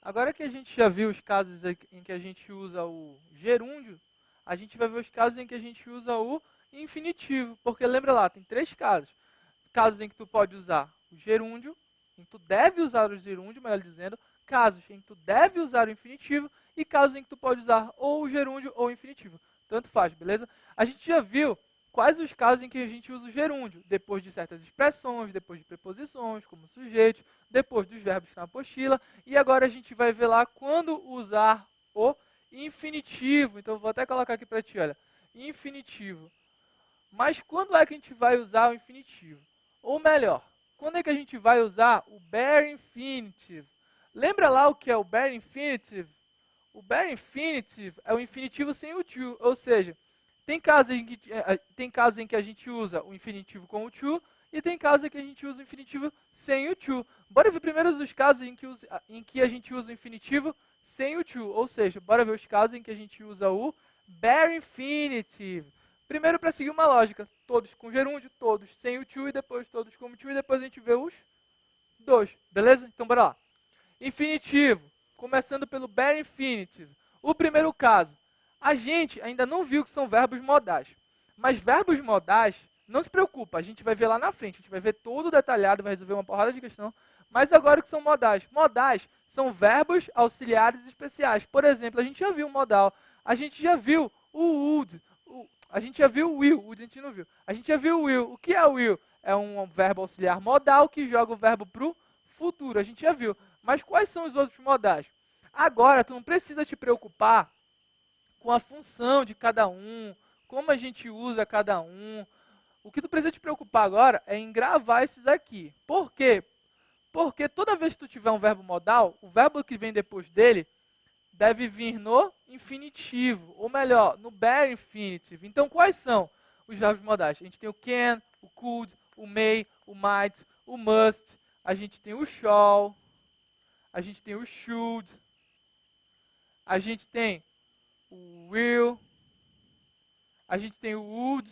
Agora que a gente já viu os casos em que a gente usa o gerúndio, a gente vai ver os casos em que a gente usa o infinitivo. Porque lembra lá, tem três casos. Casos em que tu pode usar o gerúndio, em que tu deve usar o gerúndio, melhor dizendo. Casos em que tu deve usar o infinitivo e casos em que tu pode usar ou o gerúndio ou o infinitivo. Tanto faz, beleza? A gente já viu quais os casos em que a gente usa o gerúndio, depois de certas expressões, depois de preposições, como sujeitos, depois dos verbos na apostila, e agora a gente vai ver lá quando usar o infinitivo. Então, eu vou até colocar aqui para ti, olha, infinitivo. Mas quando é que a gente vai usar o infinitivo? Ou melhor, quando é que a gente vai usar o bare infinitive? Lembra lá o que é o bare infinitive? O bare infinitive é o infinitivo sem o to, ou seja, tem casos em que a gente usa o infinitivo com o to e tem casos em que a gente usa o infinitivo sem o to. Bora ver primeiro os casos em que a gente usa o infinitivo sem o to, ou seja, bora ver os casos em que a gente usa o bare infinitive. Primeiro para seguir uma lógica, todos com gerúndio, todos sem o to e depois todos com o to e depois a gente vê os dois, beleza? Então bora lá. Infinitivo, começando pelo bare infinitive. O primeiro caso, a gente ainda não viu que são verbos modais. Mas verbos modais, não se preocupa, a gente vai ver lá na frente, a gente vai ver todo detalhado, vai resolver uma porrada de questão. Mas agora o que são modais? Modais são verbos auxiliares especiais. Por exemplo, a gente já viu o modal, a gente já viu o would, a gente já viu o will, a gente não viu. A gente já viu o will. O que é o will? É um verbo auxiliar modal que joga o verbo para o futuro, a gente já viu. Mas quais são os outros modais? Agora, tu não precisa te preocupar com a função de cada um, como a gente usa cada um. O que tu precisa te preocupar agora é em gravar esses aqui. Por quê? Porque toda vez que tu tiver um verbo modal, o verbo que vem depois dele deve vir no infinitivo, ou melhor, no bare infinitive. Então, quais são os verbos modais? A gente tem o can, o could, o may, o might, o must, a gente tem o shall, a gente tem o should, a gente tem o will, a gente tem o would,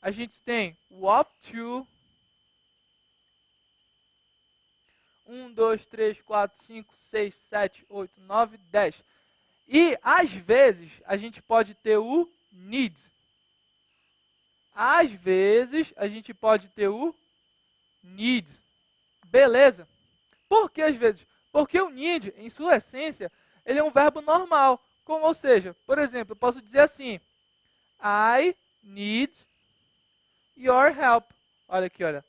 a gente tem o ought to. 1, 2, 3, 4, 5, 6, 7, 8, 9, 10. E, às vezes, a gente pode ter o need. Às vezes, a gente pode ter o need. Beleza? Por que às vezes? Porque o need, em sua essência, ele é um verbo normal. Como, ou seja, por exemplo, eu posso dizer assim, I need your help. Olha aqui, olha.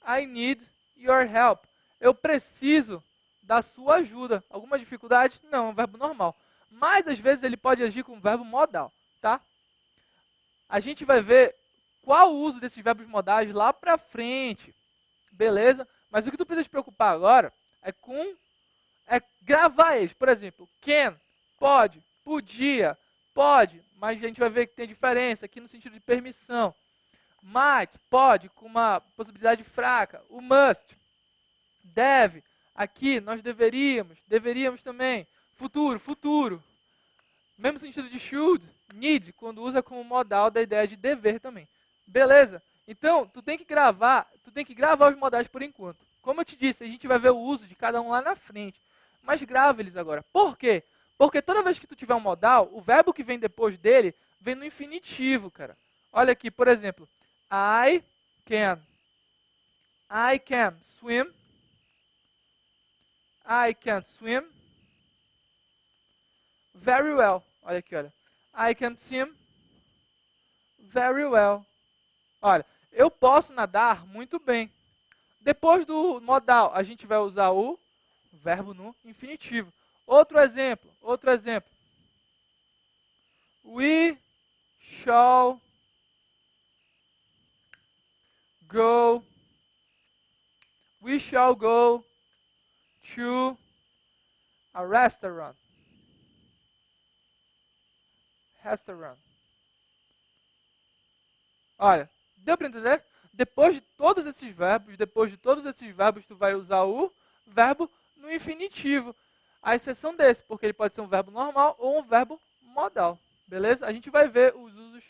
I need your help. Eu preciso da sua ajuda. Alguma dificuldade? Não, é um verbo normal. Mas, às vezes, ele pode agir como verbo modal, tá? A gente vai ver qual o uso desses verbos modais lá pra frente. Beleza? Mas o que tu precisa se preocupar agora é gravar eles. Por exemplo, can, pode, podia, pode, mas a gente vai ver que tem diferença aqui no sentido de permissão. Might, pode, com uma possibilidade fraca. O must, deve, aqui nós deveríamos também. Futuro, futuro. Mesmo sentido de should, need, quando usa como modal da ideia de dever também. Beleza? Então, tu tem que gravar os modais por enquanto. Como eu te disse, a gente vai ver o uso de cada um lá na frente. Mas grava eles agora. Por quê? Porque toda vez que tu tiver um modal, o verbo que vem depois dele vem no infinitivo, cara. Olha aqui, por exemplo. I can. I can swim. I can swim very well. Olha aqui, olha. I can swim very well. Olha, eu posso nadar muito bem. Depois do modal, a gente vai usar o verbo no infinitivo. Outro exemplo. We shall go. We shall go to a restaurant. Olha, deu para entender? Depois de todos esses verbos, tu vai usar o verbo no infinitivo. A exceção desse, porque ele pode ser um verbo normal ou um verbo modal. Beleza? A gente vai ver os usos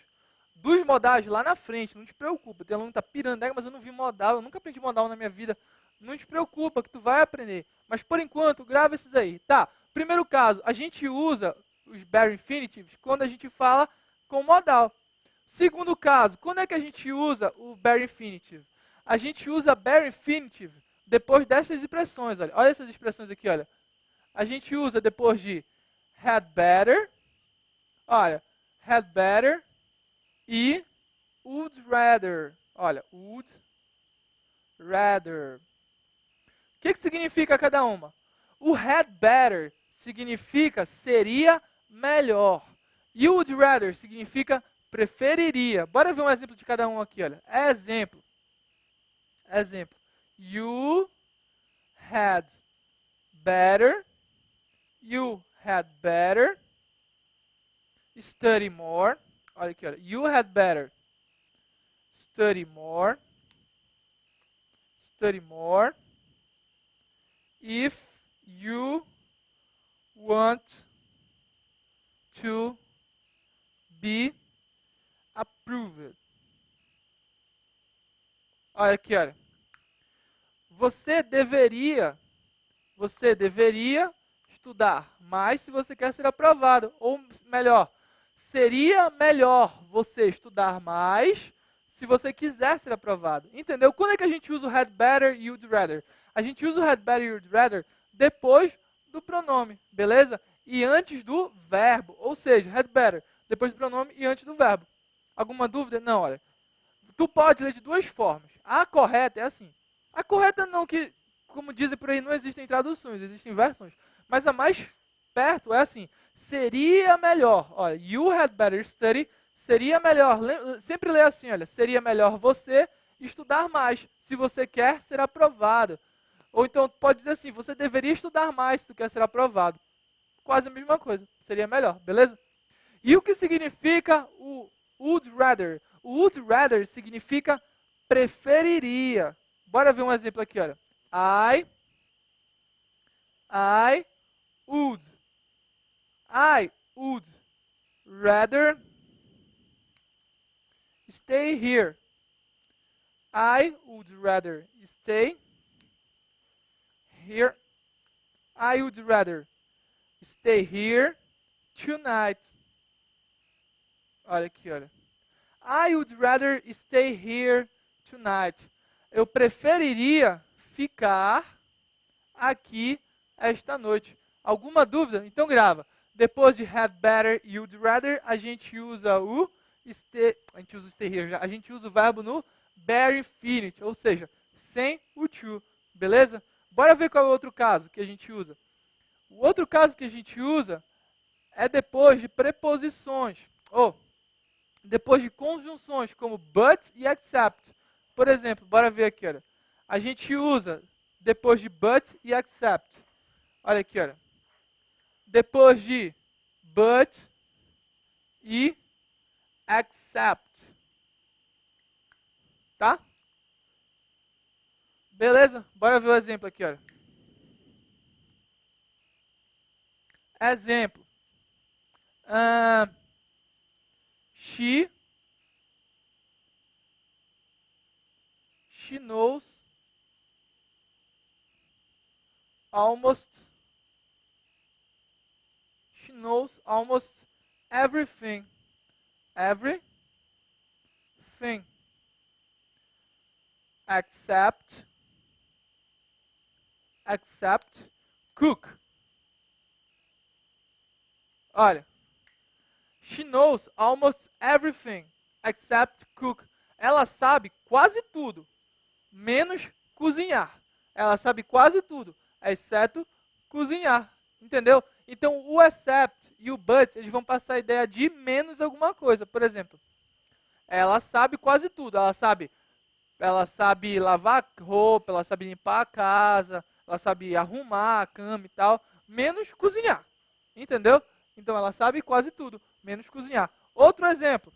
dos modais lá na frente, não te preocupa. Tem aluno que tá pirando, mas eu não vi modal, eu nunca aprendi modal na minha vida. Não te preocupa que tu vai aprender. Mas por enquanto, grava esses aí. Tá, primeiro caso, a gente usa os bare infinitives quando a gente fala com modal. Segundo caso, quando é que a gente usa o bare infinitive? A gente usa bare infinitive depois dessas expressões, olha. Olha essas expressões aqui, olha. A gente usa depois de had better, olha, had better e would rather. Olha, would rather. O que significa cada uma? O had better significa seria melhor. E o would rather significa preferiria. Bora ver um exemplo de cada um aqui, olha. Exemplo. Exemplo. You had better. You had better study more. Olha aqui, olha. You had better study more. Study more. If you want to be approved. Olha aqui, olha. Você deveria estudar mais se você quer ser aprovado. Ou melhor, seria melhor você estudar mais se você quiser ser aprovado. Entendeu? Quando é que a gente usa o had better e would rather? A gente usa o had better e would rather depois do pronome, beleza? E antes do verbo. Ou seja, had better, depois do pronome e antes do verbo. Alguma dúvida? Não, olha. Tu pode ler de duas formas. A correta é assim. A correta não, que, como dizem por aí, não existem traduções, existem versões. Mas a mais perto é assim. Seria melhor. Olha, you had better study. Seria melhor. Sempre lê assim, olha. Seria melhor você estudar mais se você quer ser aprovado. Ou então pode dizer assim, você deveria estudar mais se tu quer ser aprovado. Quase a mesma coisa. Seria melhor, beleza? E o que significa o would rather? O would rather significa preferiria. Bora ver um exemplo aqui, olha. I would rather stay here. I would rather stay here. I would rather stay here tonight. Olha aqui, olha. I would rather stay here tonight. Eu preferiria ficar aqui esta noite. Alguma dúvida? Então grava. Depois de had better e would rather, a gente usa o stay here já. A gente usa o verbo no bare infinite, ou seja, sem o to, beleza? Bora ver qual é o outro caso que a gente usa. O outro caso que a gente usa é depois de preposições, ou depois de conjunções como but e except. Por exemplo, bora ver aqui, olha. A gente usa depois de but e except. Olha aqui, olha. Depois de but e except. Tá? Beleza? Bora ver o exemplo aqui, olha. Exemplo. She knows almost everything. Everything. Except cook. Olha. She knows almost everything except cook. Ela sabe quase tudo, menos cozinhar. Ela sabe quase tudo, exceto cozinhar. Entendeu? Então, o except e o but, eles vão passar a ideia de menos alguma coisa. Por exemplo, ela sabe quase tudo. Ela sabe lavar roupa, ela sabe limpar a casa, ela sabe arrumar a cama e tal, menos cozinhar. Entendeu? Então, ela sabe quase tudo, menos cozinhar. Outro exemplo.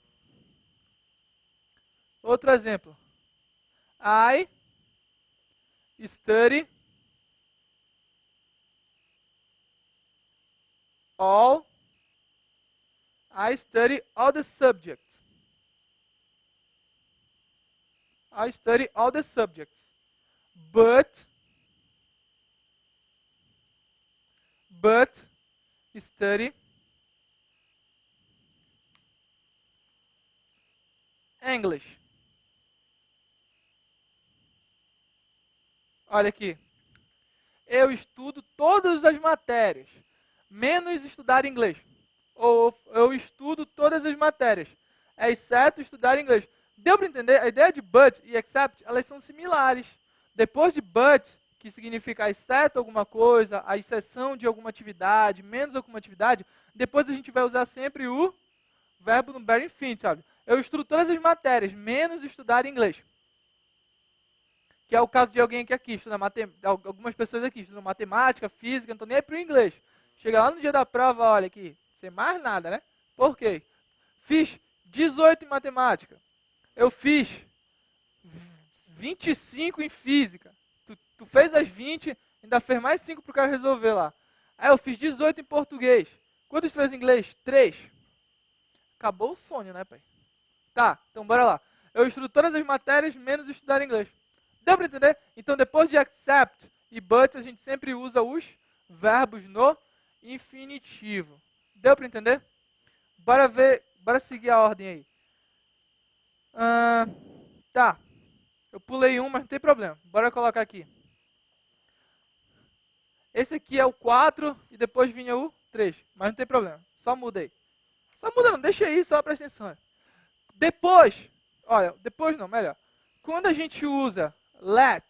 I study all the subjects. I study all the subjects. But but study English. Olha aqui. Eu estudo todas as matérias, menos estudar inglês. Ou eu estudo todas as matérias, exceto estudar inglês. Deu para entender? A ideia de but e except, elas são similares. Depois de but, que significa exceto alguma coisa, a exceção de alguma atividade, menos alguma atividade, depois a gente vai usar sempre o verbo no bare infinite, sabe? Eu estudo todas as matérias, menos estudar inglês. Que é o caso de alguém que aqui estuda algumas pessoas aqui estudam matemática, física, não estão nem aí para o inglês. Chega lá no dia da prova, olha aqui, sem mais nada, né? Por quê? Fiz 18 em matemática. Eu fiz 25 em física. Tu fez as 20, ainda fez mais 5 para o cara resolver lá. Aí eu fiz 18 em português. Quantos fez em inglês? 3. Acabou o sonho, né, pai? Tá, então bora lá. Eu estudo todas as matérias, menos estudar inglês. Deu para entender? Então, depois de accept e but, a gente sempre usa os verbos no infinitivo. Deu para entender? Bora seguir a ordem aí. Tá. Eu pulei um, mas não tem problema. Bora colocar aqui. Esse aqui é o 4 e depois vinha o 3. Mas não tem problema. Só muda aí. Só muda não, deixa aí, só presta atenção. Depois, olha, depois não, melhor. Quando a gente usa let,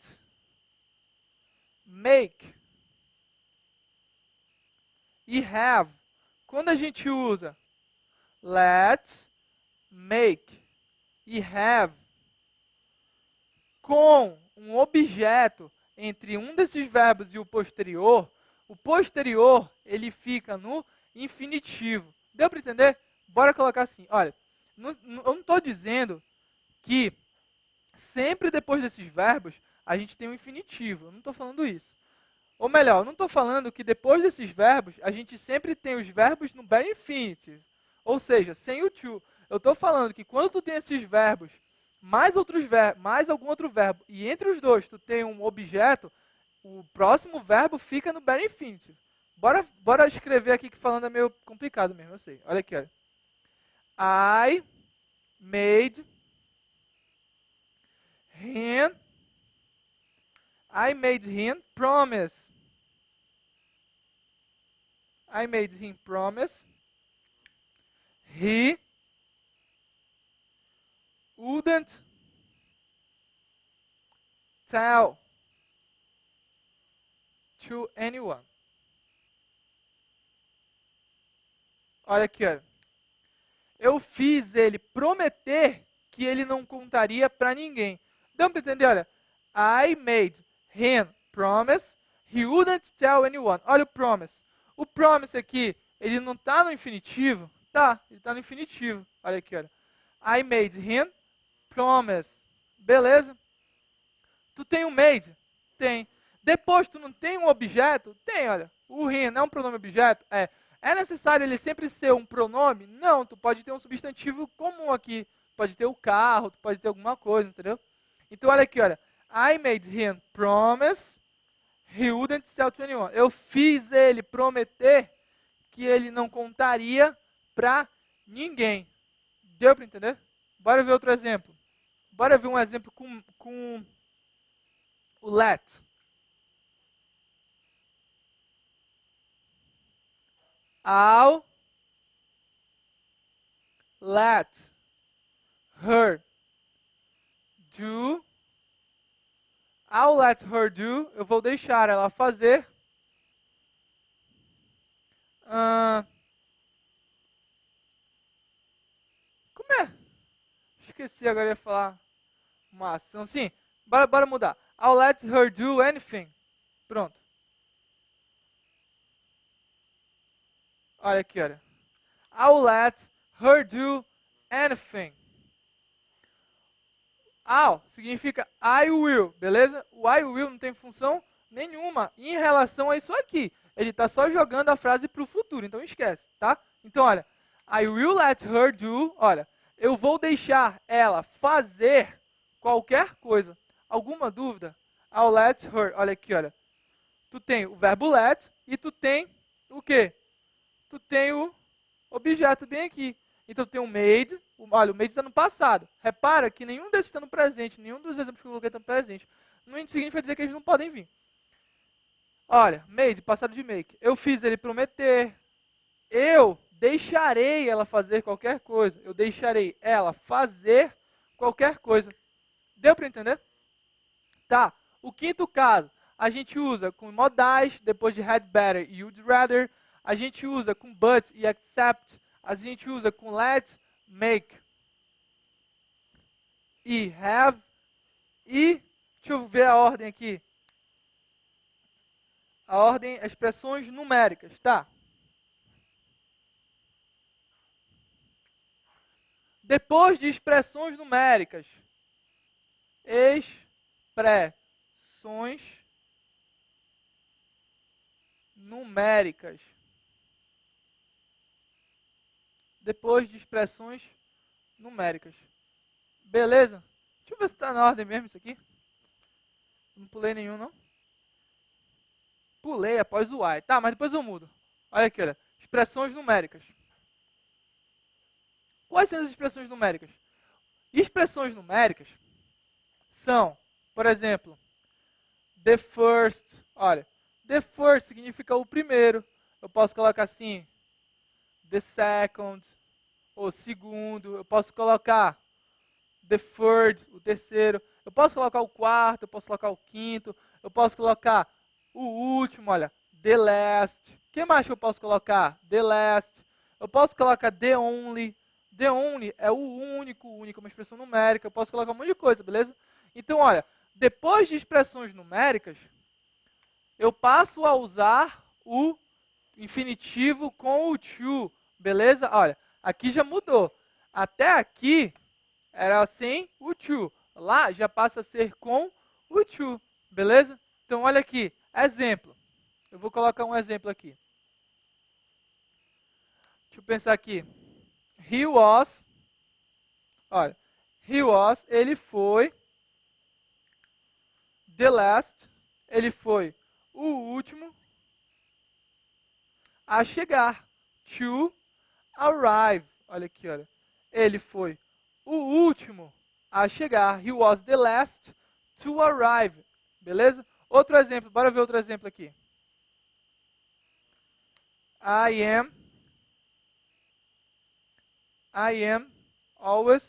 make e have, quando a gente usa let, make e have com um objeto entre um desses verbos e o posterior ele fica no infinitivo. Deu para entender? Bora colocar assim, olha, eu não estou dizendo que sempre depois desses verbos a gente tem um infinitivo, eu não estou falando isso. Ou melhor, eu não estou falando que depois desses verbos a gente sempre tem os verbos no bare infinitive, ou seja, sem o to. Eu estou falando que quando tu tem esses verbos, mais algum outro verbo, e entre os dois tu tem um objeto, o próximo verbo fica no bare infinitive. Bora escrever aqui, que falando é meio complicado mesmo, eu sei. Olha aqui, olha. I made him promise. I made him promise he wouldn't tell to anyone. Olha aqui, olha. Eu fiz ele prometer que ele não contaria para ninguém. Dá para entender? Olha. I made him promise he wouldn't tell anyone. Olha o promise. O promise aqui, ele não está no infinitivo? Tá, ele está no infinitivo. Olha aqui, olha. I made him promise. Beleza? Tu tem um made? Tem. Depois, tu não tem um objeto? Tem, olha. O him é um pronome objeto? É. É necessário ele sempre ser um pronome? Não, tu pode ter um substantivo comum aqui. Pode ter o carro, tu pode ter alguma coisa, entendeu? Então, olha aqui, olha. I made him promise he wouldn't tell to anyone. Eu fiz ele prometer que ele não contaria para ninguém. Deu para entender? Bora ver outro exemplo. Bora ver um exemplo com o let. I'll let her do. I'll let her do. Eu vou deixar ela fazer. Como é? Esqueci, agora ia falar uma ação. Sim, bora mudar. I'll let her do anything. Pronto. Olha aqui, olha. I'll let her do anything. I'll significa I will, beleza? O I will não tem função nenhuma em relação a isso aqui. Ele está só jogando a frase para o futuro, então esquece, tá? Então, olha. I will let her do, olha. Eu vou deixar ela fazer qualquer coisa. Alguma dúvida? I'll let her, olha aqui, olha. Tu tem o verbo let e tu tem o quê? Tu tem o objeto bem aqui. Então tem o made, olha, o made está no passado. Repara que nenhum desses está no presente, nenhum dos exemplos que eu coloquei está no presente. No significa dizer que eles não podem vir. Olha, made, passado de make. Eu fiz ele prometer. Eu deixarei ela fazer qualquer coisa. Eu deixarei ela fazer qualquer coisa. Deu para entender? Tá. O quinto caso, a gente usa com modais, depois de had better e would rather. A gente usa com but e except. A gente usa com let, make e have. E, deixa eu ver a ordem aqui. A ordem, expressões numéricas, tá? Depois de expressões numéricas, expressões numéricas. Depois de expressões numéricas. Beleza? Deixa eu ver se está na ordem mesmo isso aqui. Não pulei nenhum, não. Pulei após o I. Tá, mas depois eu mudo. Olha aqui, olha. Expressões numéricas. Quais são as expressões numéricas? Expressões numéricas são, por exemplo, the first. Olha, the first significa o primeiro. Eu posso colocar assim, the second, o segundo. Eu posso colocar the third, o terceiro. Eu posso colocar o quarto, eu posso colocar o quinto. Eu posso colocar o último, olha, the last. O que mais que eu posso colocar? The last. Eu posso colocar the only. The only é o único, uma expressão numérica. Eu posso colocar um monte de coisa, beleza? Então, olha, depois de expressões numéricas, eu passo a usar o infinitivo com o to, beleza? Olha, aqui já mudou. Até aqui era sem o to. Lá já passa a ser com o to, beleza? Então, olha aqui, exemplo. Eu vou colocar um exemplo aqui. Deixa eu pensar aqui. He was, olha, he was, ele foi, the last, ele foi o último a chegar, to arrive, olha aqui, olha, ele foi o último a chegar, he was the last to arrive, beleza? Outro exemplo, bora ver outro exemplo aqui. I am always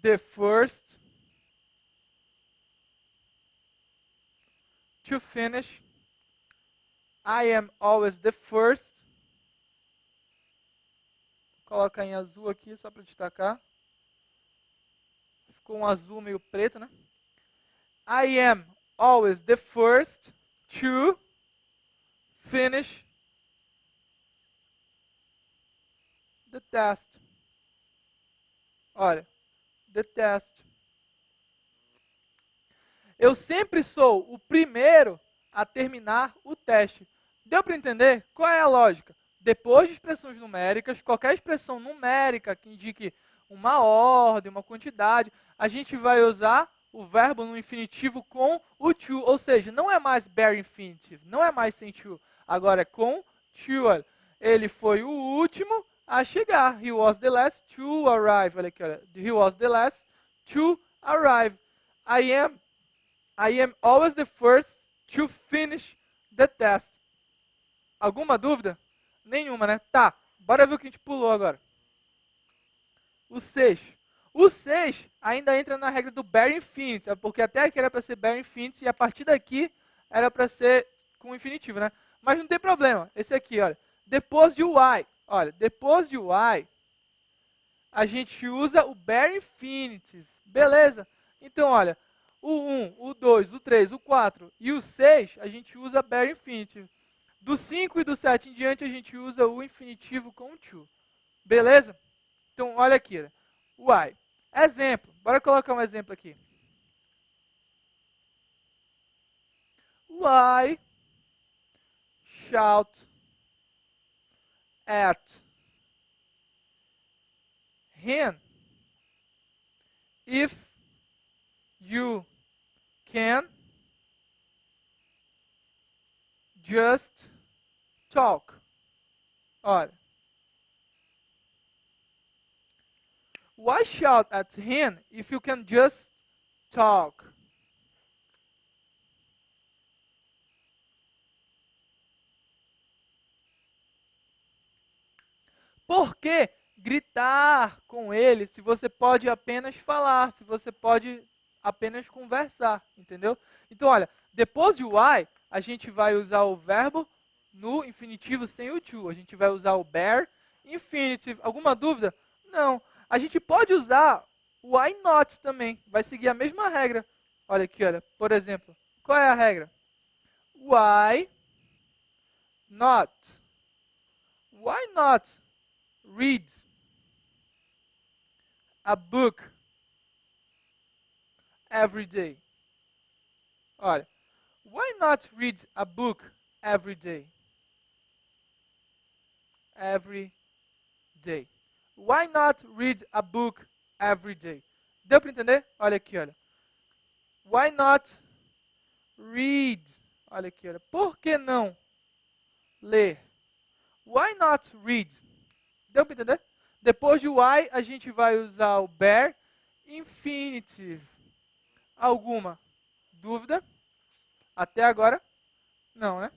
the first to finish. I am always the first. Vou colocar em azul aqui só para destacar. Ficou um azul meio preto, né? I am always the first to finish the test. Olha, the test. Eu sempre sou o primeiro a terminar o teste. Deu para entender? Qual é a lógica? Depois de expressões numéricas, qualquer expressão numérica que indique uma ordem, uma quantidade, a gente vai usar o verbo no infinitivo com o to, ou seja, não é mais bare infinitive, não é mais sem to, agora é com to. Olha. Ele foi o último a chegar. He was the last to arrive. Olha aqui, olha. He was the last to arrive. I am always the first to finish the test. Alguma dúvida? Nenhuma, né? Tá, bora ver o que a gente pulou agora. O 6. O 6 ainda entra na regra do bare infinity, porque até aqui era para ser bare infinity e a partir daqui era para ser com infinitivo, né? Mas não tem problema. Esse aqui, olha. Depois de why. Olha, depois de why, a gente usa o bare infinitive. Beleza? Então, olha, o 1, o 2, o 3, o 4 e o 6, a gente usa bare infinitive. Do 5 e do 7 em diante, a gente usa o infinitivo com o to. Beleza? Então, olha aqui. Why. Exemplo. Bora colocar um exemplo aqui. Why shout at him if You can just talk. Olha. Why shout at him if you can just talk? Por que gritar com ele se você pode apenas falar, se você pode apenas conversar, entendeu? Então, olha, depois de why, a gente vai usar o verbo no infinitivo sem o to. A gente vai usar o bear infinitive. Alguma dúvida? Não. A gente pode usar o why not também. Vai seguir a mesma regra. Olha aqui, olha. Por exemplo, qual é a regra? Why not? Why not read a book every day? Olha, why not read a book every day? Every day. Why not read a book every day? Deu para entender? Olha aqui, olha. Why not read? Olha aqui, olha. Por que não ler? Why not read? Deu para entender? Depois de why, a gente vai usar o bear infinitive. Alguma dúvida? Até agora? Não, né?